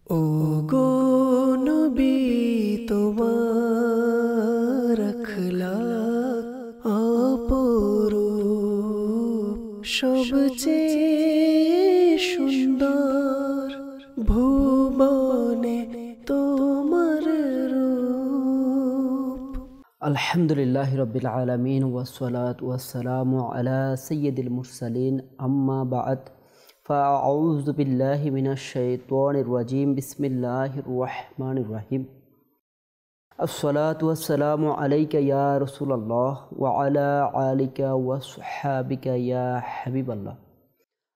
ও গো নবী তোমার আখলাক অপরূপ, সবচেয়ে সুন্দর ভুবনে তোমার রূপ। আলহামদুলিল্লাহি রাব্বিল আলামিন ওয়াসসালাতু ওয়াসসালামু আলা সাইয়্যিদিল মুরসালিন আম্মা বা'দ ফাআউযু বিল্লাহি মিনাশ শাইতানির রাজীম বিসমিল্লাহির রহমানির রহিম। আসসালাতু ওয়াসসালামু আলাইকা ইয়া রাসূলুল্লাহ ওয়া আলা আলিকা ওয়া আসহাবিকা ইয়া হাবিবাল্লাহ।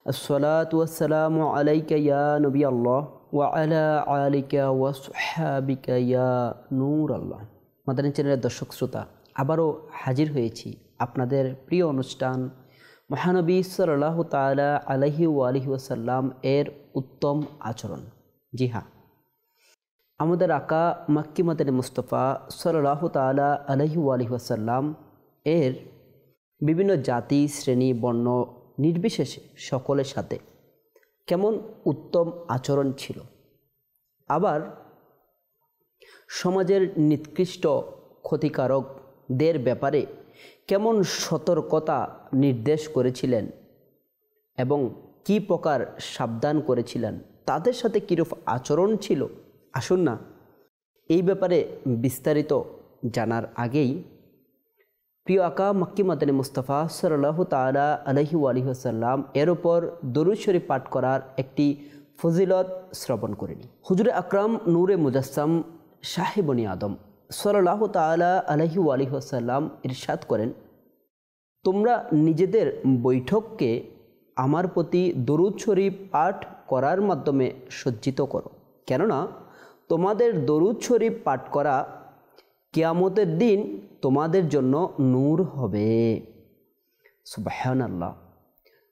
আসসালাতু ওয়াসসালামু আলাইকা ইয়া নবিয়াল্লাহ ওয়া আলা আলিকা ওয়া আসহাবিকা ইয়া নূরাল্লাহ। মাদানী চ্যানেলের দর্শক শ্রোতা, আবারও হাজির হয়েছি আপনাদের প্রিয় অনুষ্ঠান মহানবী সাল্লাল্লাহু তাআলা আলাইহি ওয়া আলিহি ওয়াসাল্লাম এর উত্তম আচরণ। জি হ্যাঁ, আমাদের আকা মাক্কি মাদানী মুস্তাফা সাল্লাল্লাহু তাআলা আলাইহি ওয়া আলিহি ওয়াসাল্লাম এর বিভিন্ন জাতি, শ্রেণী, বর্ণ নির্বিশেষে সকলের সাথে কেমন উত্তম আচরণ ছিল, আবার সমাজের নিকৃষ্ট ক্ষতিকারকদের ব্যাপারে কেমন সতর্কতা নির্দেশ করেছিলেন এবং কি প্রকার সাবধান করেছিলেন, তাদের সাথে কীরূপ আচরণ ছিল, আসুন না এই ব্যাপারে বিস্তারিত জানার আগেই প্রিয় আকা মাক্কি মাদানী মুস্তাফা সাল্লাল্লাহু তাআলা আলাইহি ওয়া আলিহি ওয়াসাল্লাম এর উপর দরুদ শরীফ পাঠ করার একটি ফজিলত শ্রবণ করে নিই। হুজুরে আকরাম নূরে মুজাসসাম শাহে বনি আদম সাল্লাল্লাহু তাআলা আলাইহি ওয়া আলিহি ওয়াসাল্লাম ইরশাদ করেন, তোমরা নিজেদের বৈঠককে আমার প্রতি দরুদ শরীফ পাঠ করার মাধ্যমে সজ্জিত করো, কেননা তোমাদের দরুদ শরীফ পাঠ করা কিয়ামতের দিন তোমাদের জন্য নূর হবে। সুবহানাল্লাহ।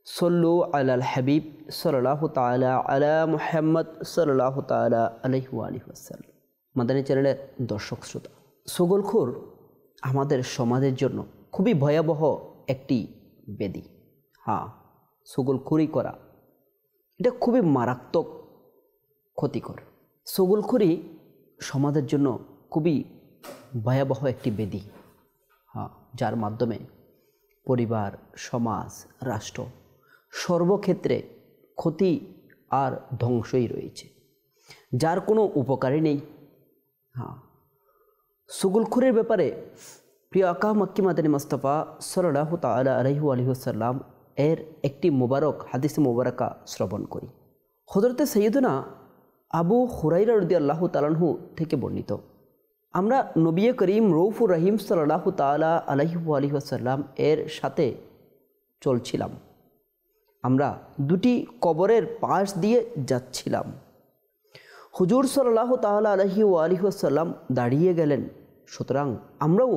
সল্লু আলাল হাবিব সাল্লাল্লাহু তাআলা আলা মুহাম্মদ সাল্লাল্লাহু তাআলা আলাইহি ওয়া আলিহি ওয়াসাল্লাম। মাদানী চ্যানেলের দর্শক শ্রোতা, ছগলখোর আমাদের সমাজের জন্য খুবই ভয়াবহ একটি ব্যাধি। হ্যাঁ, ছগলখোরি করা এটা খুবই মারাত্মক ক্ষতিকর। ছগলখোরি সমাজের জন্য খুবই ভয়াবহ একটি ব্যাধি। হ্যাঁ, যার মাধ্যমে পরিবার, সমাজ, রাষ্ট্র সর্বক্ষেত্রে ক্ষতি আর ধ্বংসই রয়েছে, যার কোনো উপকারই নেই। হ্যাঁ, ছগলখোরের ব্যাপারে প্রিয় আকা মাক্কি মাদানী মুস্তাফা সাল্লাল্লাহু তাআলা আলাইহি ওয়া আলিহি ওয়াসাল্লাম এর একটি মুবারক হাদিস মুবারাকা শ্রবণ করি। হযরতে সাইয়্যিদুনা আবু হুরায়রা রাদিয়াল্লাহু তাআলা আনহু থেকে বর্ণিত, আমরা নবী করিম রউফুর রহিম সাল্লাল্লাহু তাআলা আলাইহি ওয়া আলিহি ওয়াসাল্লাম এর সাথে চলছিলাম। আমরা দুটি কবরের পাশ দিয়ে যাচ্ছিলাম। হুজুর সাল্লাল্লাহু তাআলা আলাইহি ওয়া আলিহি ওয়াসাল্লাম দাঁড়িয়ে গেলেন, সুতরাং আমরাও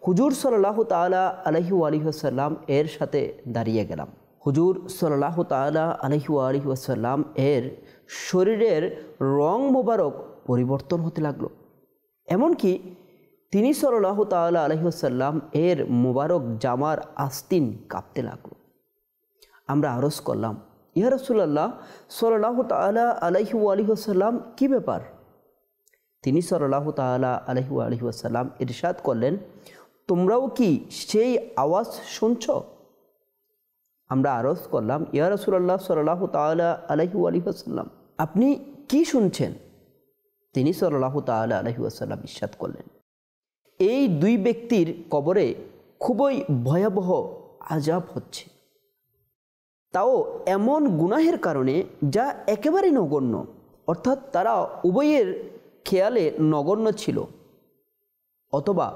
হুজুর সাল্লাল্লাহু তাআলা আলাইহি ওয়া আলিহি ওয়াসাল্লাম এর সাথে দাঁড়িয়ে গেলাম। হুজুর সাল্লাল্লাহু তাআলা আলাইহি ওয়া আলিহি ওয়াসাল্লাম এর শরীরের রং মোবারক পরিবর্তন হতে লাগলো, এমনকি তিনি সাল্লাল্লাহু তাআলা আলাইহি ওয়াসাল্লাম এর মোবারক জামার আস্তিন কাঁপতে লাগলো। আমরা আরজ করলাম, ইয়া রাসূলুল্লাহ সাল্লাল্লাহু তাআলা আলাইহি ওয়া আলিহি ওয়াসাল্লাম, কি ব্যাপার? তিনি সাল্লাল্লাহু তাআলা আলাইহি ওয়া আলিহি ওয়াসাল্লাম ইরশাদ করলেন, তোমরাও কি সেই আওয়াজ শুনছ? আমরা আরজ করলাম, ইয়া রাসূলুল্লাহ সাল্লাল্লাহু তাআলা আলাইহি ওয়া আলিহি ওয়াসাল্লাম, আপনি কি শুনছেন? তিনি সাল্লাল্লাহু তাআলা আলাইহি ওয়াসাল্লাম ইরশাদ করলেন, এই দুই ব্যক্তির কবরে খুবই ভয়াবহ আযাব হচ্ছে, তাও এমন গুনাহের কারণে যা একেবারে নগণ্য, অর্থাৎ তারা উভয়ের খেয়ালে নগণ্য ছিল, অথবা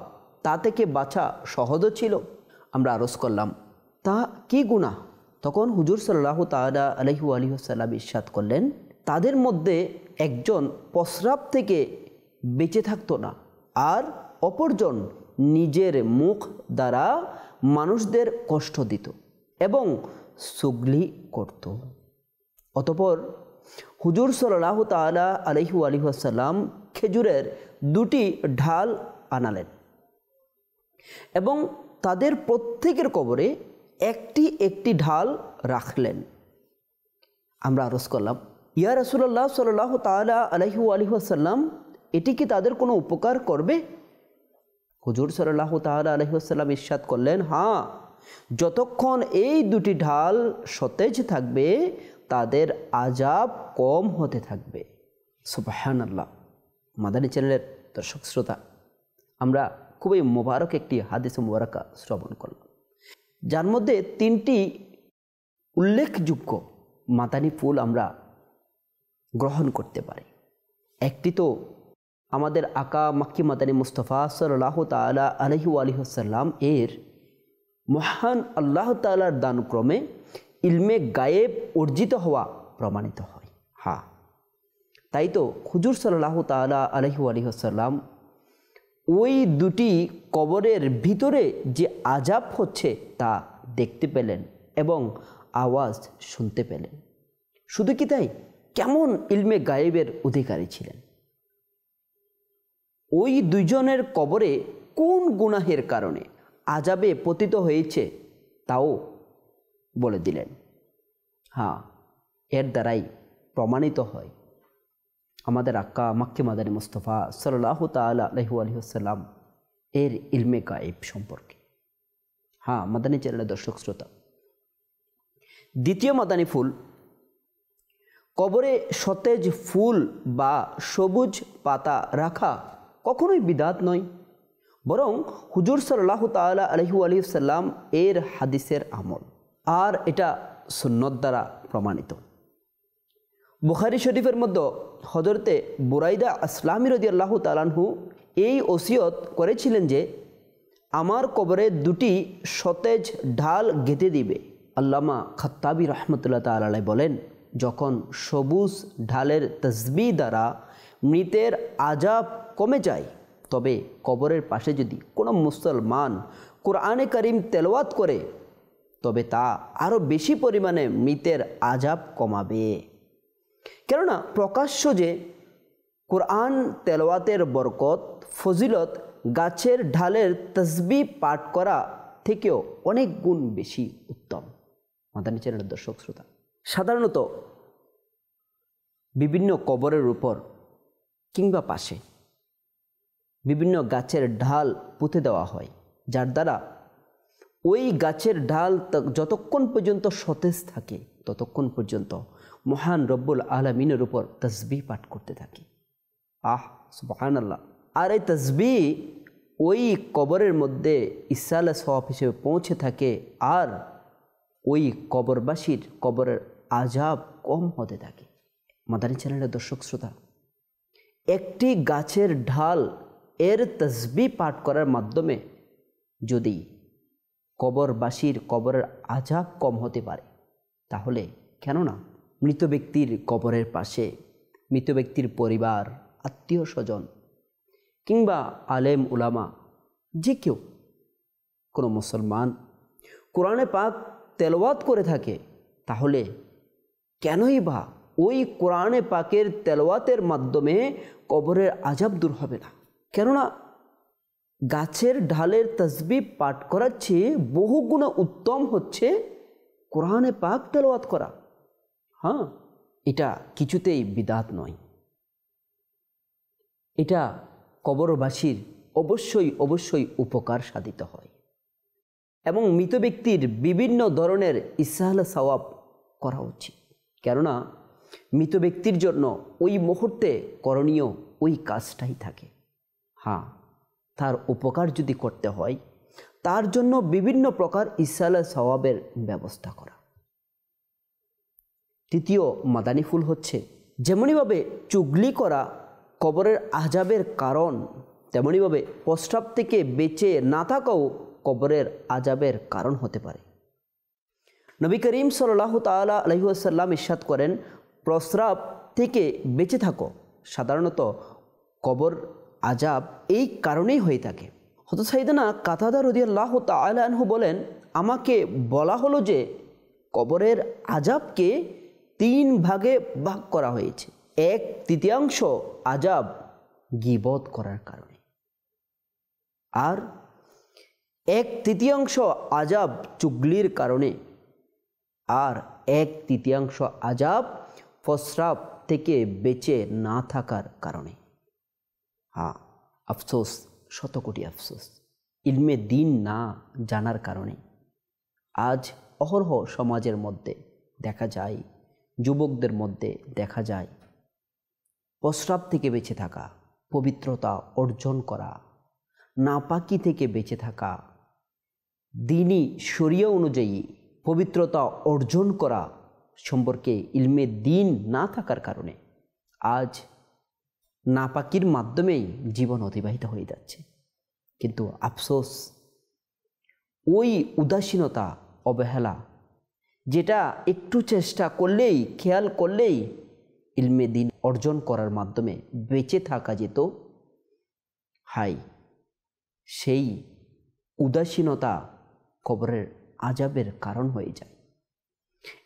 তা থেকে বাঁচা সহজও ছিল। আমরা আরজ করলাম, তা কি গুনাহ? তখন হুজুর সাল্লাল্লাহু তাআলা আলাইহি ওয়া আলিহি ওয়াসাল্লাম ইরশাদ করলেন, তাদের মধ্যে একজন প্রস্রাব থেকে বেঁচে থাকতো না, আর অপরজন নিজের মুখ দ্বারা মানুষদের কষ্ট দিত এবং চুগলি করত। অতঃপর হুজুর সাল্লাল্লাহু তাআলা আলাইহি ওয়া আলিহি ওয়াসাল্লাম খেজুরের দুটি ঢাল আনালেন এবং তাদের প্রত্যেকের কবরে একটি একটি ঢাল রাখলেন। আমরা আরজ করলাম, ইয়া রাসূলুল্লাহ সাল্লাল্লাহু তাআলা আলাইহি ওয়াসাল্লাম, এটি কি তাদের কোনো উপকার করবে? হুজুর সাল্লাল্লাহু তাআলা আলাইহি ওয়াসাল্লাম ইরশাদ করলেন, হ্যাঁ, যতক্ষণ এই দুটি ঢাল সতেজ থাকবে তাদের আযাব কম হতে থাকবে। সুবহানাল্লাহ। মাদানী চ্যানেলের দর্শক শ্রোতা, আমরা খুবই মোবারক একটি হাদিস মুবারাকা শ্রবণ করলাম, যার মধ্যে 3টি উল্লেখযোগ্য মাদানী ফুল আমরা গ্রহণ করতে পারি। একটি তো আমাদের আকা মাক্কি মাদানী মুস্তাফা সাল্লাল্লাহু তাআলা আলাইহি ওয়াসাল্লাম এর মহান আল্লাহ তাআলার দানক্রমে ইলমে গায়েব অর্জিত হওয়া প্রমাণিত হয়। হ্যাঁ, তাই তো হুজুর সাল্লাল্লাহু তাআলা আলাইহি ওয়াসাল্লাম ওই দুটি কবরের ভিতরে যে আযাব হচ্ছে তা দেখতে পেলেন এবং আওয়াজ শুনতে পেলেন। শুধু কি তাই, কেমন ইলমে গায়েবের অধিকারী ছিলেন। ওই দুইজনের কবরে কোন গুনাহের কারণে আযাবে পতিত হয়েছে তাও বলে দিলেন। হ্যাঁ, এর দ্বারাই প্রমাণিত হয় আমাদের আক্কা মাক্কি মাদানী মুস্তাফা সাল্লাল্লাহু তাআলা আলাইহি ওয়াসাল্লাম এর ইলমে গায়েব সম্পর্কে। হ্যাঁ, মাদানী চ্যানেলের দর্শক শ্রোতা, দ্বিতীয় মাদানী ফুল, কবরে সতেজ ফুল বা সবুজ পাতা রাখা কখনোই বিদআত নয়, বরং হুজুর সাল্লাল্লাহু তাআলা আলাইহি ওয়াসাল্লাম এর হাদিসের আমল, আর এটা সুন্নত দ্বারা প্রমাণিত। বুখারী শরীফের মধ্যে হযরতে বুরাইদা আসলামী রাদিয়াল্লাহু তাআলা আনহু এই ওসিয়ত করেছিলেন যে আমার কবরে দুটি সতেজ ঢাল গেঁথে দিবে। আল্লামা খাত্তাবী রহমতুল্লাহ তাআলা আলাইহি বলেন, যখন সবুজ ঢালের তাসবিহ দ্বারা মৃতের আযাব কমে যায়, তবে কবরের পাশে যদি কোনো মুসলমান কোরআনে কারীম তেলাওয়াত করে তবে তা আরও বেশি পরিমাণে মৃতের আযাব কমাবে। কেননা প্রকাশ্য যে কোরআন তেলাওয়াতের বরকত ফজিলত গাছের ঢালের তাসবিহ পাঠ করা থেকেও অনেক গুণ বেশি উত্তম। মাদানী চ্যানেলের দর্শক শ্রোতা, সাধারণত বিভিন্ন কবরের উপর কিংবা পাশে বিভিন্ন গাছের ঢাল পুঁতে দেওয়া হয়, যার দ্বারা ওই গাছের ঢাল যতক্ষণ পর্যন্ত সতেজ থাকে ততক্ষণ পর্যন্ত মহান রব্বুল আলামিনের উপর তাসবিহ পাঠ করতে থাকে। সুবহানাল্লাহ। আর এই তাসবিহ ওই কবরের মধ্যে ইসালে সওয়াব হিসেবে পৌঁছে থাকে, আর ওই কবরবাসীর কবরের আযাব কম হতে থাকে। মাদানী চ্যানেলের দর্শক শ্রোতা, একটি গাছের ঢাল এর তাসবিহ পাঠ করার মাধ্যমে যদি কবরবাসীর কবরের আযাব কম হতে পারে, তাহলে কেন না মৃত ব্যক্তির কবরের পাশে মৃত ব্যক্তির পরিবার, আত্মীয় স্বজন কিংবা আলেম উলামা যে কেউ কোনো মুসলমান কোরআনে পাক তেলাওয়াত করে থাকে, তাহলে কেনই বা ওই কোরআনে পাকের তেলাওয়াতের মাধ্যমে কবরের আযাব দূর হবে না? কেননা গাছের ঢালের তাসবিহ পাঠ করার চেয়ে বহুগুণ উত্তম হচ্ছে কোরআনে পাক তেলাওয়াত করা। হ্যাঁ, এটা কিছুতেই বিদআত নয়, এটা কবরবাসীর অবশ্যই অবশ্যই উপকার সাধিত হয় এবং মৃত ব্যক্তির বিভিন্ন ধরনের ইসহাল সওয়াব করা উচিত। কেননা মৃত ব্যক্তির জন্য ওই মুহূর্তে করণীয় ওই কাজটাই থাকে। হ্যাঁ, তার উপকার যদি করতে হয় তার জন্য বিভিন্ন প্রকার ইসহাল সওয়াবের ব্যবস্থা করা। তৃতীয় মাদানী ফুল হচ্ছে, যেমনিভাবে চুগলি করা কবরের আযাবের কারণ, তেমনিভাবে প্রস্রাব থেকে বেঁচে না থাকাও কবরের আযাবের কারণ হতে পারে। নবী করিম সাল্লাল্লাহু তাআলা আলাইহি ওয়াসাল্লাম ইরশাদ করেন, প্রস্রাব থেকে বেঁচে থাকো। সাধারণত কবর আযাব এই কারণেই হয়ে থাকে। হযরত সাইয়েদনা কাতাদা রাদিয়াল্লাহু তাআলা আনহু বলেন, আমাকে বলা হলো যে কবরের আযাবকে 3 ভাগে ভাগ করা হয়েছে। 1/3 আযাব গীবত করার কারণে, আর 1/3 আযাব চুগলির কারণে, আর 1/3 আযাব প্রস্রাব থেকে বেঁচে না থাকার কারণে। আফসোস, শতকোটি আফসোস, ইলমে দিন না জানার কারণে আজ অহরহ সমাজের মধ্যে দেখা যায়, যুবকদের মধ্যে দেখা যায় প্রস্রাব থেকে বেঁচে থাকা, পবিত্রতা অর্জন করা, নাপাকি থেকে বেঁচে থাকা, দ্বীনি শরিয়া অনুযায়ী পবিত্রতা অর্জন করা সম্পর্কে ইলমে দিন না থাকার কারণে আজ নাপাকির মাধ্যমেই জীবন অতিবাহিত হয়ে যাচ্ছে। কিন্তু আফসোস, ওই উদাসীনতা, অবহেলা, যেটা একটু চেষ্টা করলেই, খেয়াল করলেই ইলমে দিন অর্জন করার মাধ্যমে বেঁচে থাকা যেত, সেই উদাসীনতা কবরের আযাবের কারণ হয়ে যায়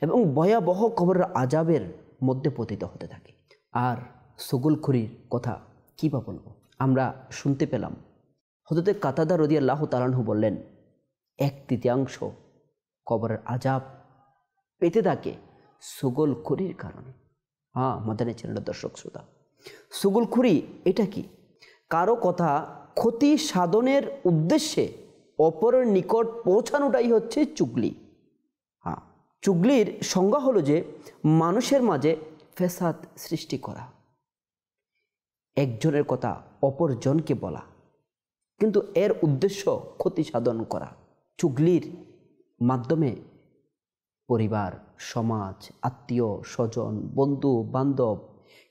এবং ভয়াবহ কবরের আযাবের মধ্যে পতিত হতে থাকে। আর সুগুলখুরির কথা কী বা বলব, আমরা শুনতে পেলাম হযরত কাতাদা রাদিয়াল্লাহু তাআলা আনহু বললেন, 1/3 কবরের আযাব পেতে থাকে সুগুলখুরির কারণে। মাদানী চ্যানেলের দর্শক শ্রোতা, সুগুলখুরি এটা কি? কারো কথা ক্ষতি সাধনের উদ্দেশ্যে অপরের নিকট পৌঁছানোটাই হচ্ছে চুগলি। চুগলির সংজ্ঞা হলো যে মানুষের মাঝে ফেসাদ সৃষ্টি করা, একজনের কথা অপরজনকে বলা, কিন্তু এর উদ্দেশ্য ক্ষতি সাধন করা। চুগলির মাধ্যমে পরিবার, সমাজ, আত্মীয় স্বজন, বন্ধু বান্ধব,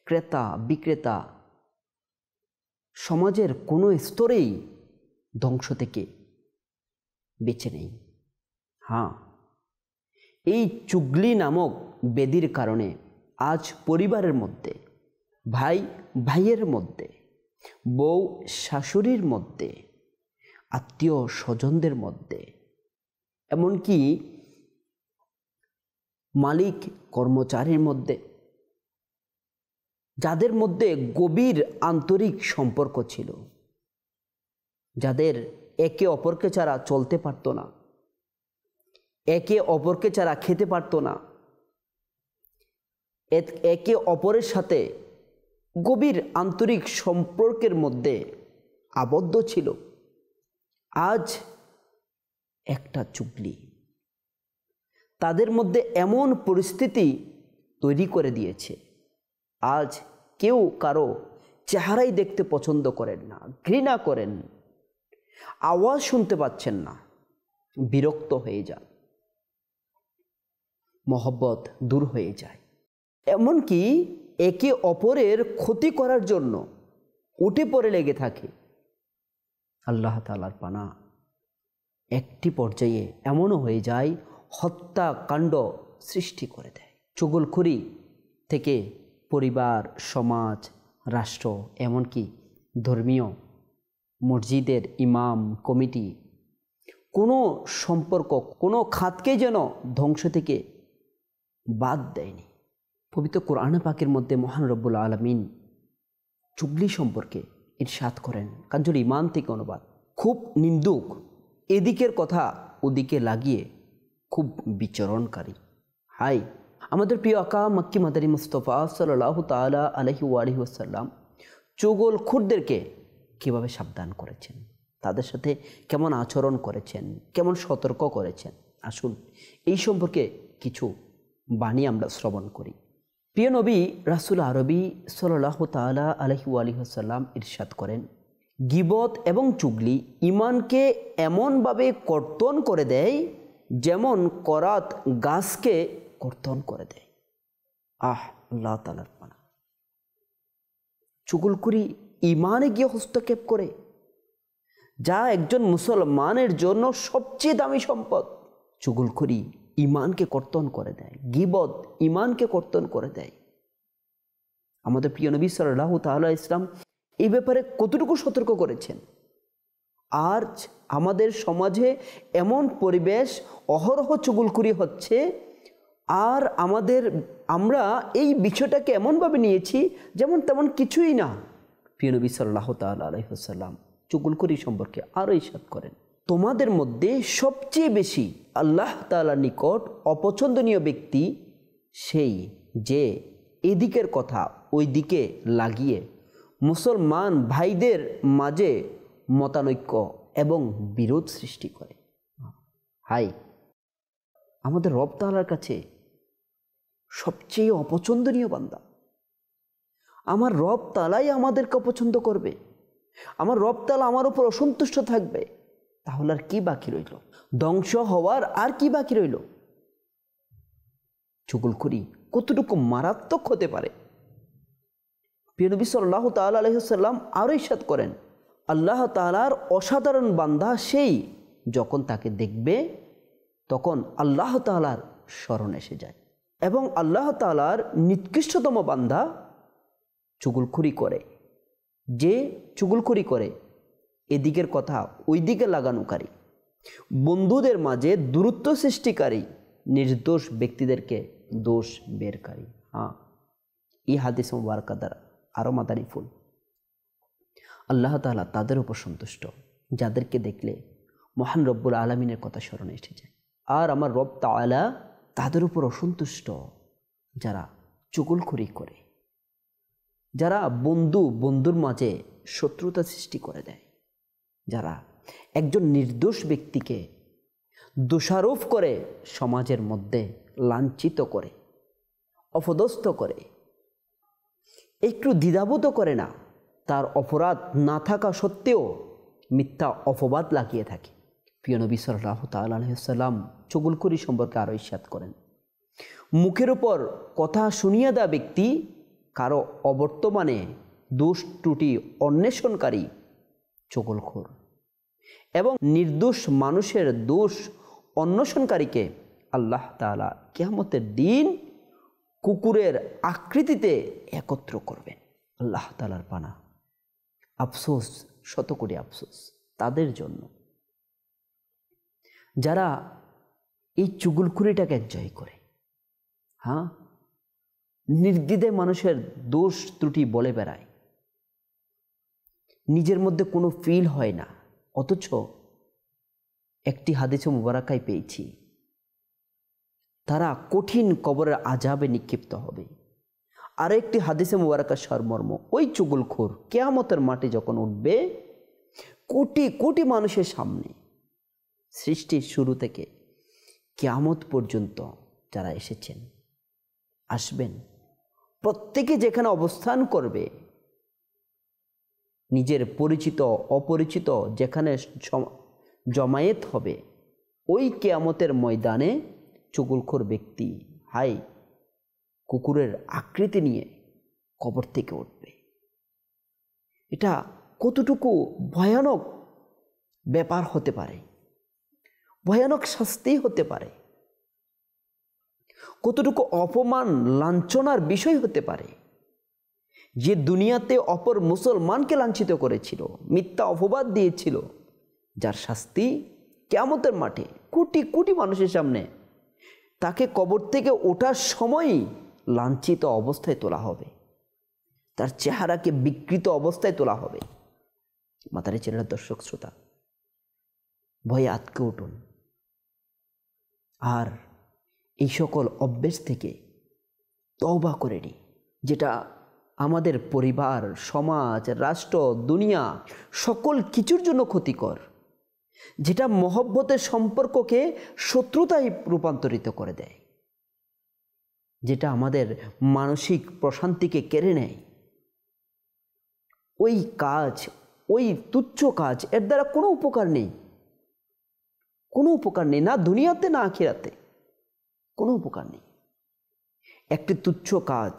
ক্রেতা বিক্রেতা, সমাজের কোনো স্তরেই ধ্বংস থেকে বেঁচে নেই। এই চুগলি নামক ব্যাধির কারণে আজ পরিবারের মধ্যে, ভাই ভাইয়ের মধ্যে, বউ শাশুড়ির মধ্যে, আত্মীয় স্বজনদের মধ্যে, এমনকি মালিক কর্মচারীর মধ্যে, যাদের মধ্যে গভীর আন্তরিক সম্পর্ক ছিল, যাদের একে অপরকে ছাড়া চলতে পারত না, একে অপরকে ছাড়া খেতে পারত না, একে অপরের সাথে গভীর আন্তরিক সম্পর্কের মধ্যে আবদ্ধ ছিল, আজ একটা চুগলি তাদের মধ্যে এমন পরিস্থিতি তৈরি করে দিয়েছে, আজ কেউ কারো চেহারাই দেখতে পছন্দ করেন না, ঘৃণা করেন, আওয়াজ শুনতে পাচ্ছেন না, বিরক্ত হয়ে যান, মহব্বত দূর হয়ে যায়, এমনকি একে অপরের ক্ষতি করার জন্য উঠে পড়ে লেগে থাকে। আল্লাহ তাআলার পানা, একটি পর্যায়ে এমনও হয়ে যায় হত্যাকাণ্ড সৃষ্টি করে দেয়। চুগলখুরি থেকে পরিবার, সমাজ, রাষ্ট্র, এমনকি ধর্মীয় মসজিদের ইমাম কমিটি, কোনো সম্পর্ক, কোনো খাতকে যেন ধ্বংস থেকে বাদ দেয়নি। পবিত্র কোরআন পাকের মধ্যে মহান রব্বুল আলামিন চুগলি সম্পর্কে ইরশাদ করেন, কাঞ্জুল ইমান থেকে অনুবাদ, খুব নিন্দুক, এদিকের কথা ওদিকে লাগিয়ে খুব বিচরণকারী। আমাদের প্রিয় আকা মক্কি মাদানী মুস্তাফা সাল্লাল্লাহু তাআলা আলাইহি ওয়াসাল্লাম চুগলখুরদেরকে কীভাবে সাবধান করেছেন, তাদের সাথে কেমন আচরণ করেছেন, কেমন সতর্ক করেছেন, আসুন এই সম্পর্কে কিছু বাণী আমরা শ্রবণ করি। প্রিয় নবী রাসূল আরবি সাল্লাল্লাহু তাআলা আলাইহি ওয়াসাল্লাম ইরশাদ করেন, গীবত এবং চুগলি ইমানকে এমনভাবে কর্তন করে দেয় যেমন করাত গাছকে কর্তন করে দেয়। আল্লাহ তাআলার পানা, চুগলখুরি ইমানে গিয়ে হস্তক্ষেপ করে, যা একজন মুসলমানের জন্য সবচেয়ে দামি সম্পদ। চুগলখুরি ইমানকে কর্তন করে দেয়, গীবত ইমানকে কর্তন করে দেয়। আমাদের প্রিয় নবী সাল্লাল্লাহু তাআলা ইসলাম এই ব্যাপারে কতটুকু সতর্ক করেছেন। আর আমাদের সমাজে এমন পরিবেশ, অহরহ চুগলখুরি হচ্ছে, আর আমরা এই বিষয়টাকে এমনভাবে নিয়েছি যেমন তেমন কিছুই না। প্রিয় নবী সাল্লাল্লাহু তাআলা আলাইহি ওয়াসাল্লাম চুগলখুরি সম্পর্কে আরও ইরশাদ করেন, তোমাদের মধ্যে সবচেয়ে বেশি আল্লাহ তাআলার নিকট অপছন্দনীয় ব্যক্তি সেই যে এদিকের কথা ওই দিকে লাগিয়ে মুসলমান ভাইদের মাঝে মতানৈক্য এবং বিরোধ সৃষ্টি করে। হাই, আমাদের রব তাআলার কাছে সবচেয়ে অপছন্দনীয় বান্দা। আমার রব তাআলাই আমাদেরকে অপছন্দ করবে, আমার রব তাআলা আমার উপর অসন্তুষ্ট থাকবে, তাহলে আর কি বাকি রইল? ধ্বংস হওয়ার আর কি বাকি রইল? চুগলখড়ি কতটুকু মারাত্মক হতে পারে। প্রিয় নবী সাল্লাল্লাহু তাআলা আলাইহি ওয়াসাল্লাম আরও ইরশাদ করেন, আল্লাহ তাআলার অসাধারণ বান্দা সেই যখন তাকে দেখবে তখন আল্লাহ তাআলার স্মরণ এসে যায়, এবং আল্লাহ তাআলার নিকৃষ্টতম বান্দা চুগলখড়ি করে। যে চুগলখড়ি করে, এদিকের কথা ওই দিকে লাগানোকারী, বন্ধুদের মাঝে দূরত্ব সৃষ্টিকারী, নির্দোষ ব্যক্তিদেরকে দোষ বেরকারী। হ্যাঁ, এই হাদিস মুবারকা দ্বারা আরও মাদানী ফুল। আল্লাহ তাআলা তাদের উপর সন্তুষ্ট যাদেরকে দেখলে মহান রব্বুল আলামিনের কথা স্মরণে এসে যায়। আর আমার রব তাআলা তাদের উপর অসন্তুষ্ট যারা চুগলখড়ি করে, যারা বন্ধুর মাঝে শত্রুতা সৃষ্টি করে দেয়, যারা একজন নির্দোষ ব্যক্তিকে দোষারোপ করে সমাজের মধ্যে লাঞ্ছিত করে, অপদস্থ করে, একটু দ্বিধাবোধ করে না, তার অপরাধ না থাকা সত্ত্বেও মিথ্যা অপবাদ লাগিয়ে থাকে। প্রিয় নবী সাল্লাল্লাহু তাআলা আলাইহি ওয়াসাল্লাম চুগলখড়ি সম্পর্কে আরও ইরশাদ করেন, মুখের উপর কথা শুনিয়ে দেওয়া ব্যক্তি কারো অবর্তমানে দোষ ত্রুটি অন্বেষণকারী চুগলখোর, এবং নির্দোষ মানুষের দোষ অন্বেষণকারীকে আল্লাহ তাআলা কিয়ামতের দিন কুকুরের আকৃতিতে একত্র করবেন। আল্লাহ তাআলার পানা, আফসোস, শতকোটি আফসোস তাদের জন্য যারা এই চুগলখড়িটাকে এনজয় করে। হ্যাঁ, নির্দ্বিধায় মানুষের দোষ ত্রুটি বলে বেড়ায়, নিজের মধ্যে কোনো ফিল হয় না। অথচ একটি হাদিসে মুবারাকায় পেয়েছি, তারা কঠিন কবরের আযাবে নিক্ষিপ্ত হবে। আর একটি হাদিসে মুবারাকার সারমর্ম, ওই চুগলখোর কিয়ামতের মাঠে যখন উঠবে, কোটি কোটি মানুষের সামনে, সৃষ্টির শুরু থেকে কিয়ামত পর্যন্ত যারা এসেছেন, আসবেন, প্রত্যেকে যেখানে অবস্থান করবে, নিজের পরিচিত অপরিচিত যেখানে জমায়েত হবে, ওই কিয়ামতের ময়দানে চুগলখোর ব্যক্তি হাই কুকুরের আকৃতি নিয়ে কবর থেকে উঠবে। এটা কতটুকু ভয়ানক ব্যাপার হতে পারে, ভয়ানক শাস্তি হতে পারে, কতটুকু অপমান লাঞ্ছনার বিষয় হতে পারে। যে দুনিয়াতে অপর মুসলমানকে লাঞ্ছিত করেছিল, মিথ্যা অপবাদ দিয়েছিল, যার শাস্তি কিয়ামতের মাঠে কোটি কোটি মানুষের সামনে তাকে কবর থেকে ওঠার সময়ই লাঞ্ছিত অবস্থায় তোলা হবে, তার চেহারাকে বিকৃত অবস্থায় তোলা হবে। মাতারি চ্যানেলের দর্শক শ্রোতা, ভয়ে আটকে উঠুন, আর এই সকল অভ্যেস থেকে তওবা করে নিই, যেটা আমাদের পরিবার, সমাজ, রাষ্ট্র, দুনিয়া সকল কিছুর জন্য ক্ষতিকর, যেটা মহব্বতের সম্পর্ককে শত্রুতায় রূপান্তরিত করে দেয়, যেটা আমাদের মানসিক প্রশান্তিকে কেড়ে নেয়। ওই কাজ, ওই তুচ্ছ কাজ, এর দ্বারা কোনো উপকার নেই, কোনো উপকার নেই, না দুনিয়াতে না আখিরাতে, কোনো উপকার নেই। একটি তুচ্ছ কাজ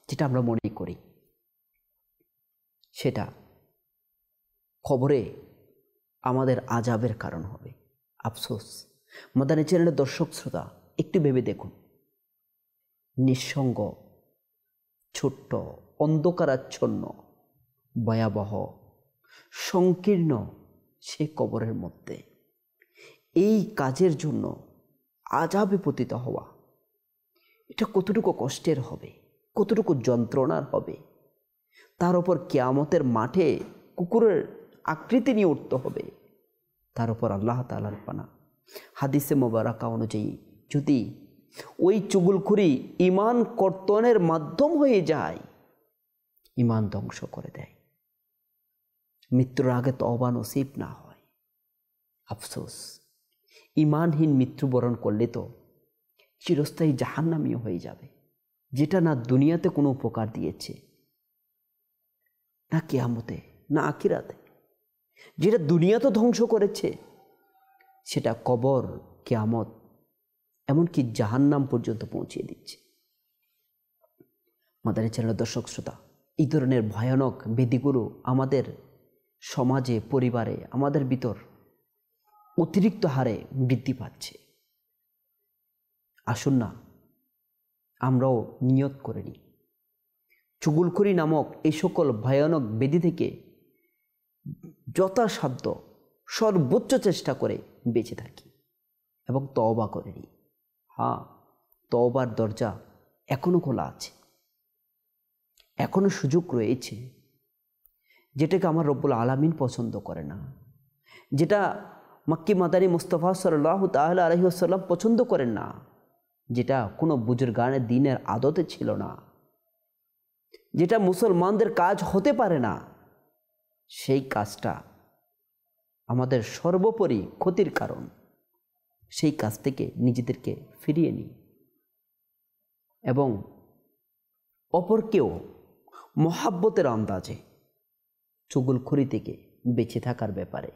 যেটা আমরা মনে করি, সেটা খবরে আমাদের আযাবের কারণ হবে। আফসোস, মাদানী চ্যানেলের দর্শক শ্রোতা, একটু ভেবে দেখুন, নিঃসঙ্গ, ছোট্ট, অন্ধকারাচ্ছন্ন, ভয়াবহ, সংকীর্ণ সে কবরের মধ্যে এই কাজের জন্য আযাবে পতিত হওয়া, এটা কতটুকু কষ্টের হবে, কতটুকু যন্ত্রণার হবে। তার উপর কিয়ামতের মাঠে কুকুরের আকৃতি নিয়ে উঠতে হবে, তার উপর আল্লাহ তাআলার পানা। হাদিসে মোবারকা অনুযায়ী যদি ওই চুগলখুরি ইমান কর্তনের মাধ্যম হয়ে যায়, ইমান ধ্বংস করে দেয়। মৃত্যুর আগে তওবা নসিব না হয়, আফসোস। ইমানহীন মৃত্যুবরণ করলে তো চিরস্থায়ী জাহান্নামী হয়ে যাবে, যেটা না দুনিয়াতে কোনো উপকার দিয়েছে, না কিয়ামতে, না আখিরাতে। যেটা দুনিয়া তো ধ্বংস করেছে, সেটা কবর, কিয়ামত, এমনকি জাহান্নাম পর্যন্ত পৌঁছিয়ে দিচ্ছে। মাদানী চ্যানেলের দর্শক শ্রোতা, এই ধরনের ভয়ানক ব্যাধিগুলো আমাদের সমাজে, পরিবারে, আমাদের ভিতর অতিরিক্ত হারে বৃদ্ধি পাচ্ছে। আসুন না আমরাও নিয়ত করে নিই, চুগলখুরি নামক এই সকল ভয়ানক ব্যাধি থেকে যথাসাধ্য সর্বোচ্চ চেষ্টা করে বেঁচে থাকি এবং তওবা করে নিই। হ্যাঁ, তওবার দরজা এখনো খোলা আছে, এখনো সুযোগ রয়েছে। যেটাকে আমার রব্বুল আলামিন পছন্দ করে না, যেটা মক্কি মাদানী মুস্তাফা সাল্লাল্লাহু তাআলা আলাইহি ওয়াসাল্লাম পছন্দ করেন না, যেটা কোনো বুজুর্গানে দ্বীনের আদতে ছিল না, যেটা মুসলমানদের কাজ হতে পারে না, সেই কাজটা আমাদের সর্বোপরি ক্ষতির কারণ। সেই কাজ থেকে নিজেদেরকে ফিরিয়ে নিই এবং অপরকেও মহাব্বতের আন্দাজে চুগলখুরি থেকে বেঁচে থাকার ব্যাপারে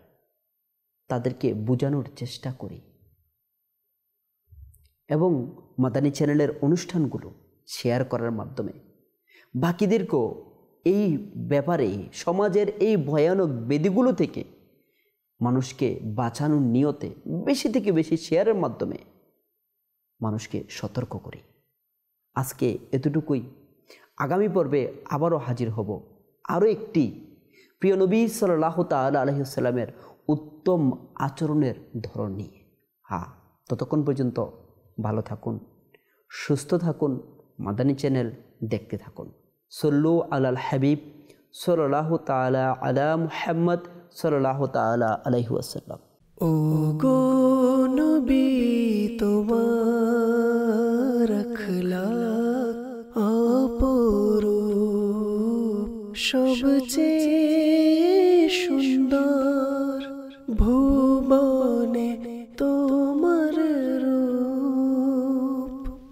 তাদেরকে বোঝানোর চেষ্টা করি এবং মাদানী চ্যানেলের অনুষ্ঠানগুলো শেয়ার করার মাধ্যমে বাকিদেরকেও এই ব্যাপারে, সমাজের এই ভয়ানক ব্যাধিগুলো থেকে মানুষকে বাঁচানোর নিয়তে বেশি থেকে বেশি শেয়ারের মাধ্যমে মানুষকে সতর্ক করি। আজকে এতটুকুই। আগামী পর্বে আবারও হাজির হব আরও একটি প্রিয় নবী সাল্লাল্লাহু তাআলা আলাইহি ওয়াসাল্লামের উত্তম আচরণের ধরন নিয়ে। হ্যাঁ, ততক্ষণ পর্যন্ত ভালো থাকুন, সুস্থ থাকুন, মাদানী চ্যানেল দেখতে থাকুন। সল্লু আলাল হাবিব সাল্লাল্লাহু তাআলা আলা মুহাম্মদ সাল্লাল্লাহু তাআলা আলাইহি ওয়াসাল্লাম। ও গো নবী, তোমার আখলাক অপরূপ, সবচেয়ে সুন্দর।